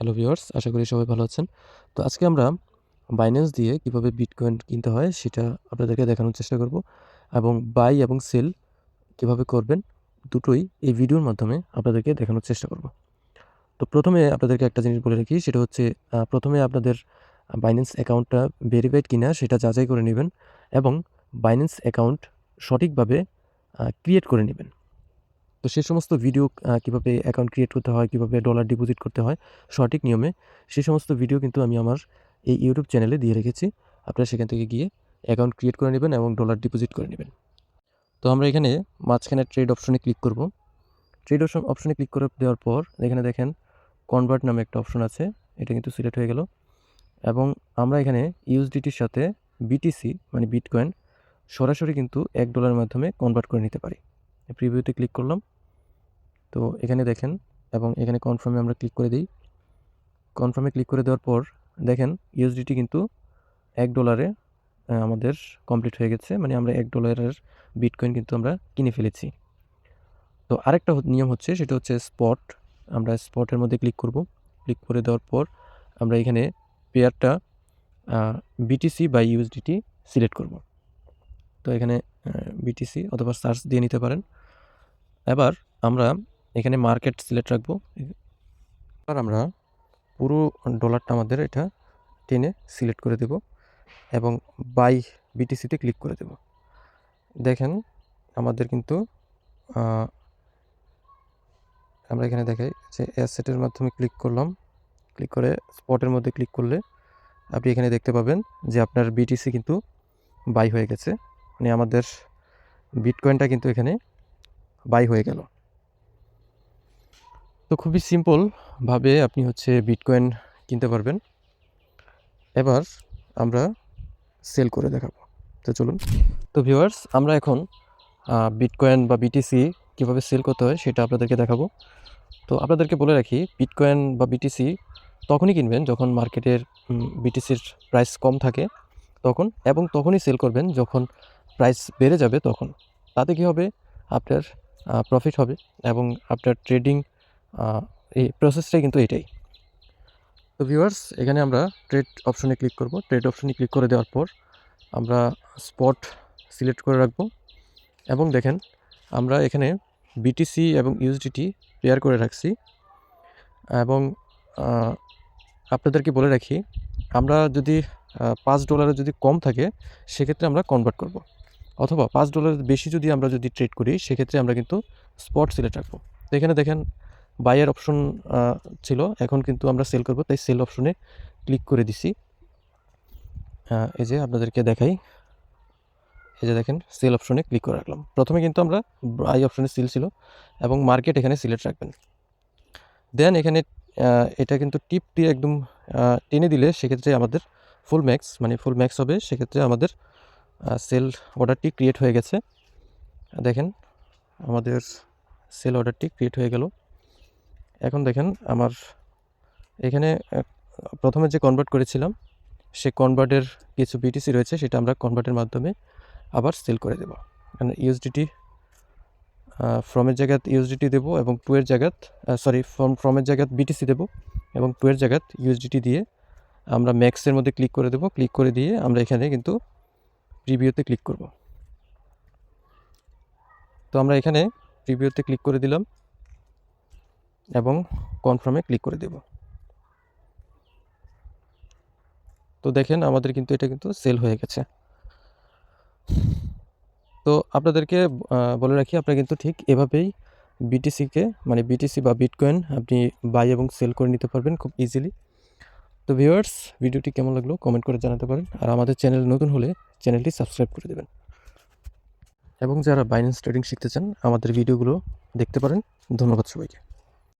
Hello viewers, আশা করি সবাই ভালো আছেন। তো আজকে আমরা বাইন্যান্স দিয়ে কিভাবে বিটকয়েন কিনতে হয় সেটা আপনাদেরকে দেখানোর চেষ্টা করব এবং বাই এবং সেল কিভাবে করবেন দুটোই এই ভিডিওর মাধ্যমে আপনাদেরকে দেখানোর চেষ্টা করব। তো প্রথমে আপনাদেরকে একটা জিনিস বলে রাখি, সেটা হচ্ছে প্রথমে আপনাদের বাইন্যান্স অ্যাকাউন্টটা ভেরিফাইড কিনা সেটা যাচাই করে নেবেন এবং বাইন্যান্স অ্যাকাউন্ট সঠিকভাবে ক্রিয়েট করে নেবেন। তো সে সমস্ত ভিডিও কীভাবে অ্যাকাউন্ট ক্রিয়েট করতে হয়, কীভাবে ডলার ডিপোজিট করতে হয় সঠিক নিয়মে, সে সমস্ত ভিডিও কিন্তু আমি আমার এই ইউটিউব চ্যানেলে দিয়ে রেখেছি। আপনারা সেখান থেকে গিয়ে অ্যাকাউন্ট ক্রিয়েট করে নেবেন এবং ডলার ডিপোজিট করে নেবেন। তো আমরা এখানে মাঝখানে ট্রেড অপশনে ক্লিক করব। ট্রেড অপশনে ক্লিক করে দেওয়ার পর এখানে দেখেন কনভার্ট নামে একটা অপশন আছে, এটা কিন্তু সিলেক্ট হয়ে গেল এবং আমরা এখানে ইউএসডিটির সাথে বিটিসি মানে বিটকয়েন সরাসরি কিন্তু $1 মাধ্যমে কনভার্ট করে নিতে পারি। প্রিভিউতে ক্লিক করলাম। তো এখানে দেখেন এবং এখানে কনফার্মে আমরা ক্লিক করে দিই। কনফার্মে ক্লিক করে দেওয়ার পর দেখেন ইউএসডিটি কিন্তু $1 আমাদের কমপ্লিট হয়ে গেছে, মানে আমরা $1 বিটকয়েন কিন্তু আমরা কিনে ফেলেছি। তো আরেকটা নিয়ম হচ্ছে, সেটা হচ্ছে স্পট। আমরা স্পটের মধ্যে ক্লিক করব। ক্লিক করে দেওয়ার পর আমরা এখানে পেয়ারটা বিটিসি বা ইউএসডিটি সিলেক্ট করব। তো এখানে বিটিসি অথবা সার্চ দিয়ে নিতে পারেন। এবার আমরা এখানে মার্কেট সিলেক্ট রাখবো। আর আমরা পুরো ডলারটা আমাদের এটা টেনে সিলেক্ট করে দেব এবং বাই বিটিসিতে ক্লিক করে দেব। দেখেন আমাদের কিন্তু আমরা এখানে দেখাই যে অ্যাসেটের মাধ্যমে ক্লিক করলাম। ক্লিক করে স্পটের মধ্যে ক্লিক করলে আপনি এখানে দেখতে পাবেন যে আপনার বিটিসি কিন্তু বাই হয়ে গেছে, মানে আমাদের বিটকয়েনটা কিন্তু এখানে বাই হয়ে গেল। তো খুবই সিম্পলভাবে আপনি হচ্ছে বিটকয়েন কিনতে পারবেন। এবার আমরা সেল করে দেখাবো। তো চলুন। তো ভিউয়ার্স, আমরা এখন বিটকয়েন বা বিটিসি কীভাবে সেল করতে হয় সেটা আপনাদেরকে দেখাবো। তো আপনাদেরকে বলে রাখি, বিটকয়েন বা বিটিসি তখনই কিনবেন যখন মার্কেটের বিটিসির প্রাইস কম থাকে তখন, এবং তখনই সেল করবেন যখন প্রাইস বেড়ে যাবে তখন। তাতে কী হবে, আপনার প্রফিট হবে এবং আপনার ট্রেডিং এই প্রসেসটাই কিন্তু এটাই। তো ভিউয়ার্স, এখানে আমরা ট্রেড অপশনে ক্লিক করব। ট্রেড অপশনে ক্লিক করে দেওয়ার পর আমরা স্পট সিলেক্ট করে রাখব এবং দেখেন আমরা এখানে বিটিসি এবং ইউএসডিটি পেয়ার করে রাখছি। এবং আপনাদেরকে বলে রাখি, আমরা যদি $5 যদি কম থাকে সেক্ষেত্রে আমরা কনভার্ট করব, অথবা $5 বেশি যদি আমরা ট্রেড করি সেক্ষেত্রে আমরা কিন্তু স্পট সিলেক্ট রাখবো। তো এখানে দেখেন বাইয়ের অপশন ছিল, এখন কিন্তু আমরা সেল করব, তাই সেল অপশনে ক্লিক করে দিছি। এই যে আপনাদেরকে দেখাই, এই যে দেখেন সেল অপশনে ক্লিক করে রাখলাম। প্রথমে কিন্তু আমরা বাই অপশনে সেল ছিল এবং মার্কেট এখানে সিলেক্ট রাখবেন। দেন এখানে এটা কিন্তু টিপ দিয়ে একদম টেনে দিলে সেক্ষেত্রে আমাদের ফুল ম্যাক্স হবে, সেক্ষেত্রে আমাদের সেল অর্ডারটি ক্রিয়েট হয়ে গেছে। দেখেন আমাদের সেল অর্ডারটি ক্রিয়েট হয়ে গেল। এখন দেখেন আমার এখানে প্রথমে যে কনভার্ট করেছিলাম সে কনভার্টের কিছু বিটিসি রয়েছে, সেটা আমরা কনভার্টের মাধ্যমে আবার সেল করে দেব। এখানে ইউএসডিটি ফ্রমের জায়গাত ইউএসডিটি দেবো এবং টুয়ের জায়গাত ফ্রমের জায়গাত বিটিসি দেবো এবং টুয়ের জায়গাত ইউএসডিটি দিয়ে আমরা ম্যাক্সের মধ্যে ক্লিক করে দেবো। ক্লিক করে দিয়ে আমরা এখানে কিন্তু প্রিভিউতে ক্লিক করব। তো আমরা এখানে প্রিভিউতে ক্লিক করে দিলাম এবং কনফার্মে ক্লিক করে দেব। তো দেখেন আমাদের কিন্তু এটা কিন্তু সেল হয়ে গেছে। তো আপনাদেরকে বলে রাখি, আপনারা কিন্তু ঠিক এভাবেই বিটিসিকে মানে বিটিসি বা বিটকয়েন আপনি বাই এবং সেল করে নিতে পারবেন খুব ইজিলি। তো ভিউয়ার্স, ভিডিওটি কেমন লাগলো কমেন্ট করে জানাতে পারেন, আর আমাদের চ্যানেল নতুন হলে চ্যানেলটি সাবস্ক্রাইব করে দেবেন এবং যারা বাইন্যান্স ট্রেডিং শিখতে চান আমাদের ভিডিওগুলো দেখতে পারেন। ধন্যবাদ সবাইকে।